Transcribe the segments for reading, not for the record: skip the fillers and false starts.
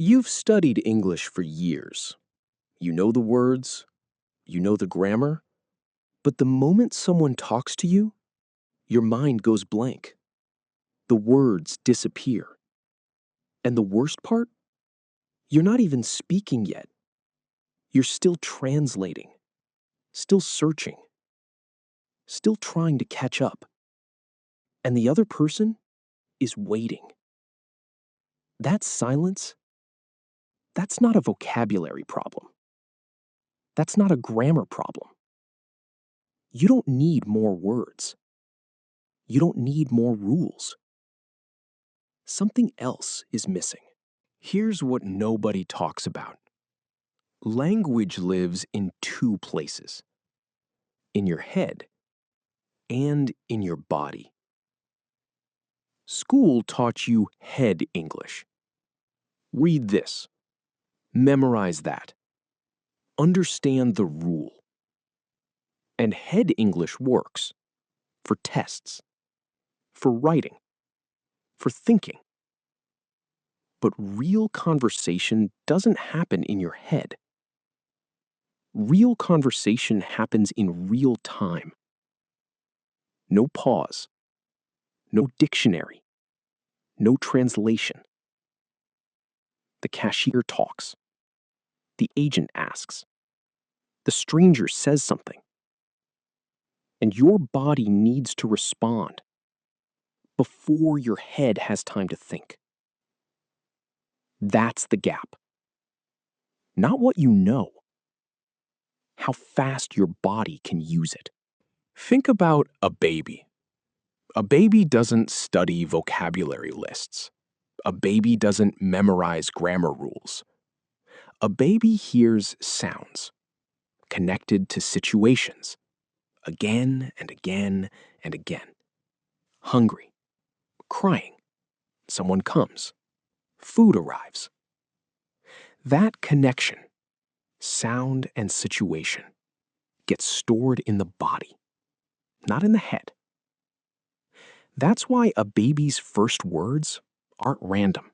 You've studied English for years. You know the words, you know the grammar, but the moment someone talks to you, your mind goes blank. The words disappear. And the worst part? You're not even speaking yet. You're still translating, still searching, still trying to catch up. And the other person is waiting. That silence, that's not a vocabulary problem. That's not a grammar problem. You don't need more words. You don't need more rules. Something else is missing. Here's what nobody talks about. Language lives in two places: in your head and in your body. School taught you head English. Read this, memorize that, understand the rule. And head English works for tests, for writing, for thinking. But real conversation doesn't happen in your head. Real conversation happens in real time. No pause, no dictionary, no translation. The cashier talks. The agent asks. The stranger says something. And your body needs to respond before your head has time to think. That's the gap. Not what you know, how fast your body can use it. Think about a baby. A baby doesn't study vocabulary lists. A baby doesn't memorize grammar rules. A baby hears sounds connected to situations again and again and again. Hungry, crying, someone comes, food arrives. That connection, sound and situation, gets stored in the body, not in the head. That's why a baby's first words aren't random.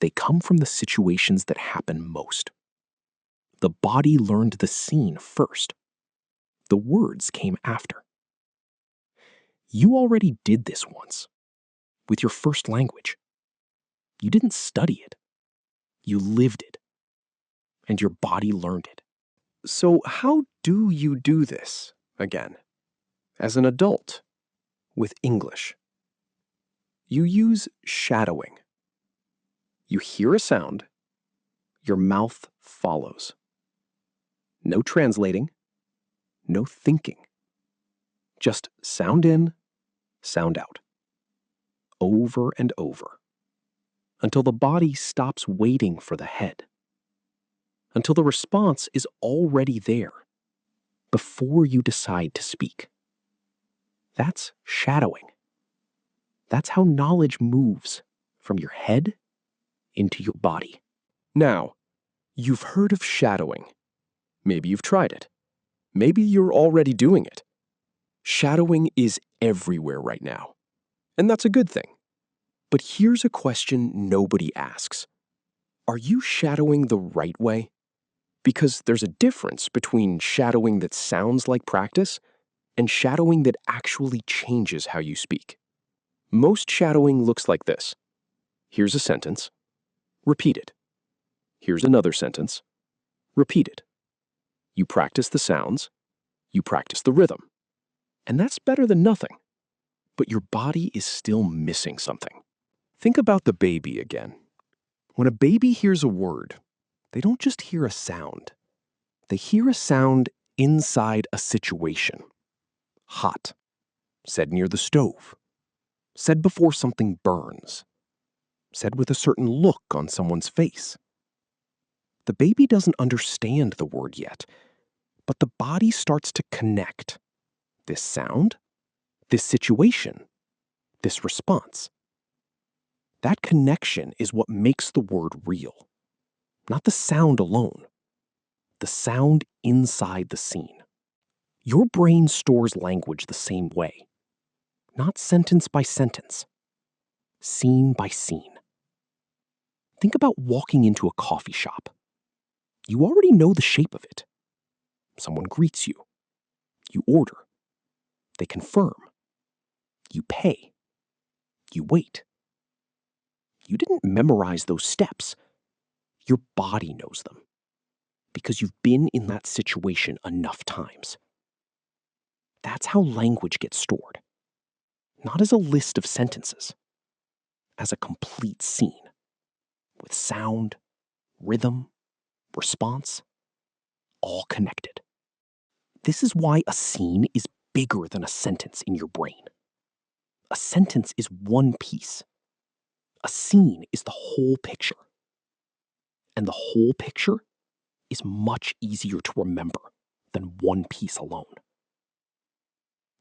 They come from the situations that happen most. The body learned the scene first. The words came after. You already did this once, with your first language. You didn't study it. You lived it. And your body learned it. So how do you do this, again, as an adult, with English? You use shadowing. You hear a sound, your mouth follows. No translating, no thinking. Just sound in, sound out. Over and over. Until the body stops waiting for the head. Until the response is already there, before you decide to speak. That's shadowing. That's how knowledge moves from your head into your body. Now, you've heard of shadowing. Maybe you've tried it. Maybe you're already doing it. Shadowing is everywhere right now. And that's a good thing. But here's a question nobody asks. Are you shadowing the right way? Because there's a difference between shadowing that sounds like practice and shadowing that actually changes how you speak. Most shadowing looks like this. Here's a sentence. Repeat it. Here's another sentence. Repeat it. You practice the sounds. You practice the rhythm. And that's better than nothing. But your body is still missing something. Think about the baby again. When a baby hears a word, they don't just hear a sound. They hear a sound inside a situation. Hot. Said near the stove. Said before something burns. Said with a certain look on someone's face. The baby doesn't understand the word yet, but the body starts to connect. This sound, this situation, this response. That connection is what makes the word real. Not the sound alone. The sound inside the scene. Your brain stores language the same way. Not sentence by sentence. Scene by scene. Think about walking into a coffee shop. You already know the shape of it. Someone greets you. You order. They confirm. You pay. You wait. You didn't memorize those steps. Your body knows them because you've been in that situation enough times. That's how language gets stored. Not as a list of sentences, as a complete scene with sound, rhythm, response, all connected. This is why a scene is bigger than a sentence in your brain. A sentence is one piece. A scene is the whole picture. And the whole picture is much easier to remember than one piece alone.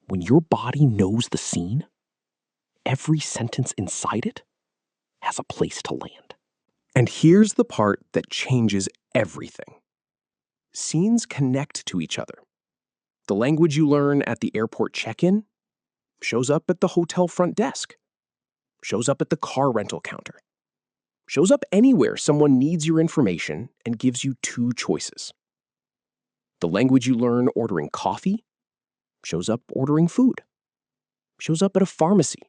When your body knows the scene, every sentence inside it has a place to land. And here's the part that changes everything. Scenes connect to each other. The language you learn at the airport check-in shows up at the hotel front desk, shows up at the car rental counter, shows up anywhere someone needs your information and gives you two choices. The language you learn ordering coffee shows up ordering food, shows up at a pharmacy,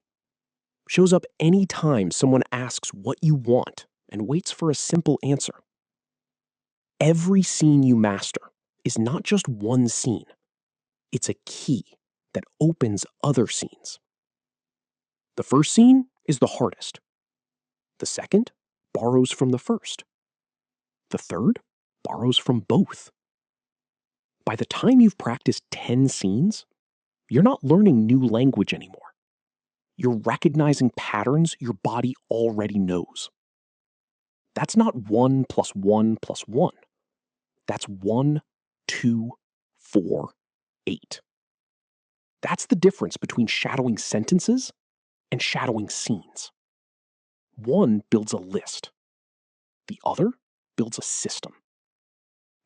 shows up anytime someone asks what you want and waits for a simple answer. Every scene you master is not just one scene. It's a key that opens other scenes. The first scene is the hardest. The second borrows from the first. The third borrows from both. By the time you've practiced 10 scenes, you're not learning new language anymore. You're recognizing patterns your body already knows. That's not 1 plus 1 plus 1. That's 1, 2, 4, 8. That's the difference between shadowing sentences and shadowing scenes. One builds a list. The other builds a system.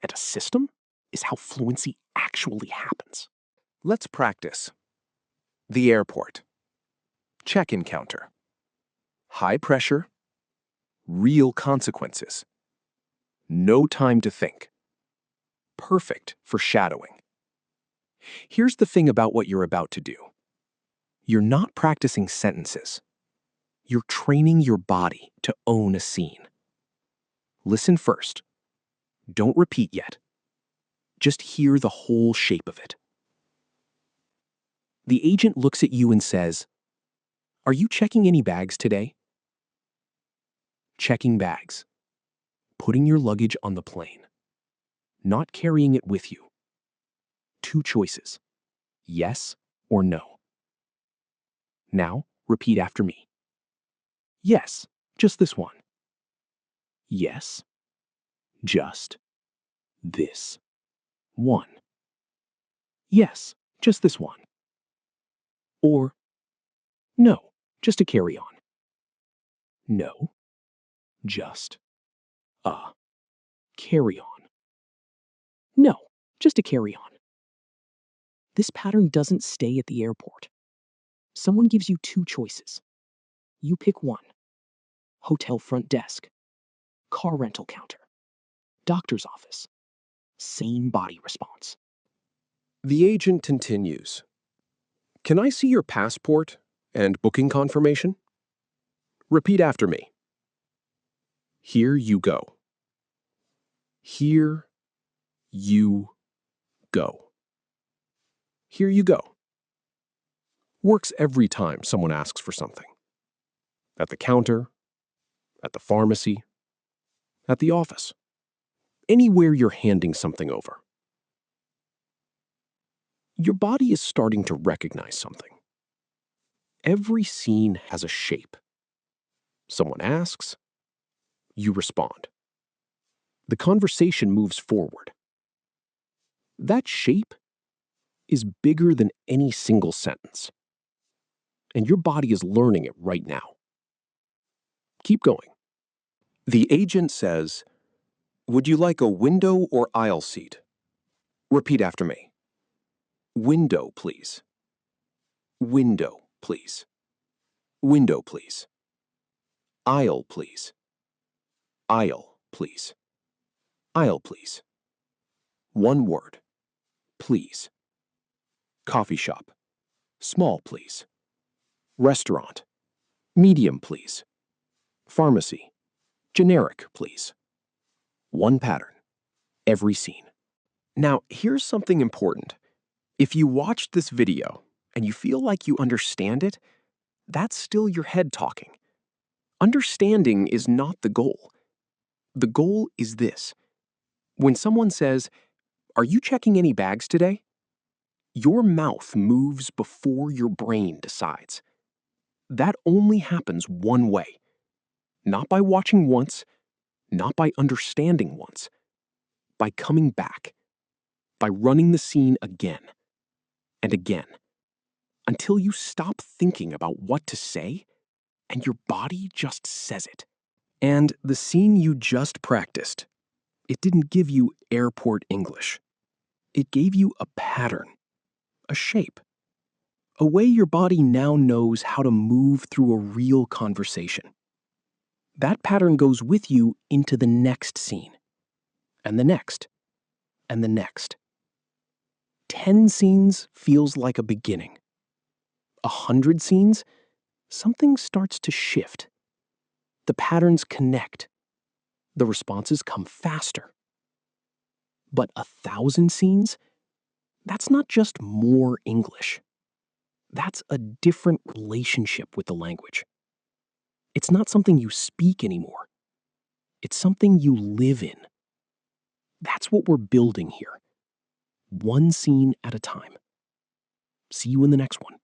And a system is how fluency actually happens. Let's practice. The airport. Check-in counter. High pressure. Real consequences. No time to think. Perfect for shadowing. Here's the thing about what you're about to do. You're not practicing sentences. You're training your body to own a scene. Listen first. Don't repeat yet. Just hear the whole shape of it. The agent looks at you and says, "Are you checking any bags today?" Checking bags. Putting your luggage on the plane. Not carrying it with you. Two choices. Yes or no. Now, repeat after me. Yes, just this one. Yes, just this one. Yes, just this one. Or, no, just a carry-on. No, just a carry-on. No, just a carry-on. This pattern doesn't stay at the airport. Someone gives you two choices. You pick one. Hotel front desk. Car rental counter. Doctor's office. Same body response. The agent continues. Can I see your passport and booking confirmation? Repeat after me. Here you go. Here you go. Here you go. Works every time someone asks for something. At the counter, at the pharmacy, at the office. Anywhere you're handing something over. Your body is starting to recognize something. Every scene has a shape. Someone asks, you respond. The conversation moves forward. That shape is bigger than any single sentence. And your body is learning it right now. Keep going. The agent says, would you like a window or aisle seat? Repeat after me. Window, please. Window, please. Window, please. Aisle, please. Aisle, please. Aisle, please. One word. Please. Coffee shop. Small, please. Restaurant. Medium, please. Pharmacy. Generic, please. One pattern. Every scene. Now, here's something important. If you watched this video and you feel like you understand it, that's still your head talking. Understanding is not the goal. The goal is this. When someone says, "Are you checking any bags today?" your mouth moves before your brain decides. That only happens one way. Not by watching once, not by understanding once, by coming back, by running the scene again and again, until you stop thinking about what to say and your body just says it. And the scene you just practiced, it didn't give you airport English. It gave you a pattern, a shape, a way your body now knows how to move through a real conversation. That pattern goes with you into the next scene, and the next, and the next. 10 scenes feels like a beginning. 100 scenes, something starts to shift. The patterns connect. The responses come faster. But 1,000 scenes, that's not just more English. That's a different relationship with the language. It's not something you speak anymore. It's something you live in. That's what we're building here. One scene at a time. See you in the next one.